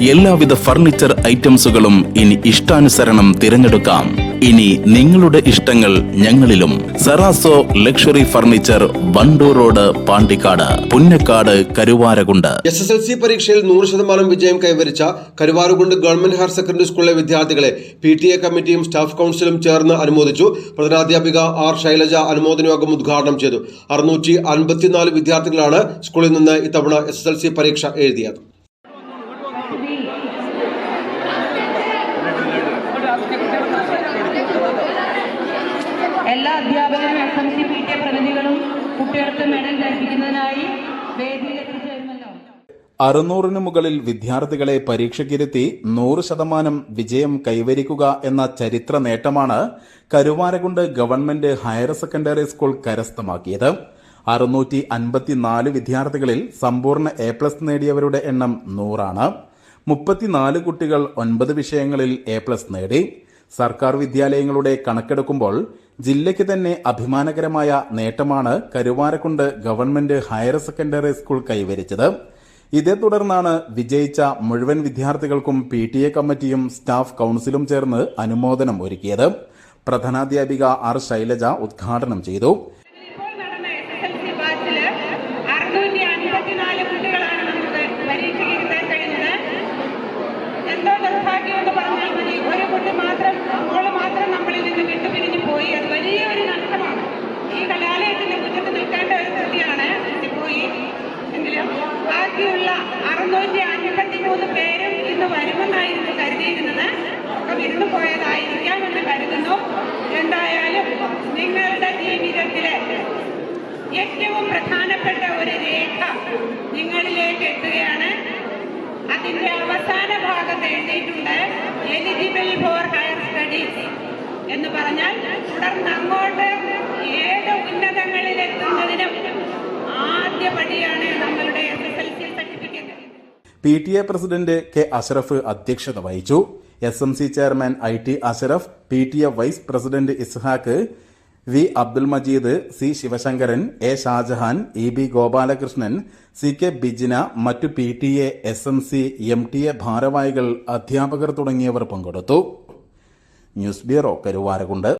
എല്ലാവിധ ഫർണിച്ചർ ഐറ്റംസുകളും ഇനി ഇഷ്ടാനുസരണം തിരഞ്ഞെടുക്കാം. ഇനി നിങ്ങളുടെ ഇഷ്ടങ്ങൾ ഞങ്ങളിലും. സെറാസോ luxury furniture, Wandoor road, Pandikkad, Punnakkad, Karuvarakundu. SSLC പരീക്ഷയിൽ 100% വിജയം കൈവരിച്ച കരുവാരകുണ്ട് ഗവൺമെന്റ് ഹയർ സെക്കൻഡറി സ്കൂളിലെ വിദ്യാർത്ഥികളെ PTA കമ്മിറ്റിയും സ്റ്റാഫ് കൗൺസിലും ചേർന്ന് അനുമോദിച്ചു. പ്രധാനാധ്യാപിക R. ശൈലജ അനുമോദന യോഗം ഉദ്ഘാടനം ചെയ്തു. 654 വിദ്യാർത്ഥികളാണ് സ്കൂളിൽ നിന്ന് ഇത്തവണ SSLC പരീക്ഷ എഴുതിയത്. എല്ലാ അധ്യാപകരും SMC PTA പ്രതിനിധികളും കുട്ടികൾക്ക് മെഡൽ ലഭിക്കുന്നതിനായി വേദിയിലെത്തിച്ചേരുമല്ലോ. 600 മുകളിൽ വിദ്യാർത്ഥികളെ പരീക്ഷയ്ക്കിരുത്തി 100% വിജയം കൈവരിക്കുക എന്ന ചരിത്ര നേട്ടമാണ് Karuvarakundu government higher secondary school കരസ്ഥമാക്കിയത്. 654 വിദ്യാർത്ഥികളിൽ സമ്പൂർണ്ണ A+ നേടിയവരുടെ എണ്ണം 100 ആണ്. 34 കുട്ടികൾ 9 വിഷയങ്ങളിൽ A+ നേടി. സർക്കാർ വിദ്യാലയങ്ങളുടെ കണക്കെടുക്കുമ്പോൾ ജില്ലയ്ക്ക് തന്നെ അഭിമാനകരമായ നേട്ടമാണ് Karuvarakundu government higher secondary school കൈവരിച്ചത്. ഇതേ തുടർന്നാണ് വിജയിച്ച മുഴുവൻ വിദ്യാർത്ഥികൾക്കും PTA കമ്മിറ്റിയും സ്റ്റാഫ് കൗൺസിലും ചേർന്ന് അനുമോദനം ഒരുക്കിയത്. പ്രധാനാധ്യാപിക R. ശൈലജ ഉദ്ഘാടനം ചെയ്തു. ബാക്കിയുള്ള 653 പേരും ഇന്ന് വരുമെന്നായിരുന്നു കരുതിയിരുന്നത്. ഒക്കെ വിരുന്നു പോയതായിരിക്കാം എന്ന് കരുതുന്നു. എന്തായാലും നിങ്ങളുടെ ജീവിതത്തിലെ ഏറ്റവും പ്രധാനപ്പെട്ട ഒരു രേഖ നിങ്ങളിലേക്ക് എത്തുകയാണ്. അതിന്റെ അവസാന ഭാഗത്ത് എഴുതിയിട്ടുണ്ട് എലിജിബിൾ ഫോർ ഹയർ സ്റ്റഡീസ് എന്ന് പറഞ്ഞാൽ തുടർന്ന് അങ്ങോട്ട് ഏത് ഉന്നതങ്ങളിലെത്തുന്നതിനും ആദ്യപടിയാണ് നമ്മളുടെ SSLC certificate. PTA president K. Ashraf അധ്യക്ഷത വഹിച്ചു. SMC chairman IT Ashraf, PTA vice president Ishaq, V. Abdul Majeed, C. Sivasankaran, A. Shajahan, EB Gopalakrishnan, CK Bijina, മറ്റു PTA, SMC, MTA ഭാരവാഹികൾ, അധ്യാപകർ തുടങ്ങിയവർ പങ്കെടുത്തു. News bureau, Karuvarakundu.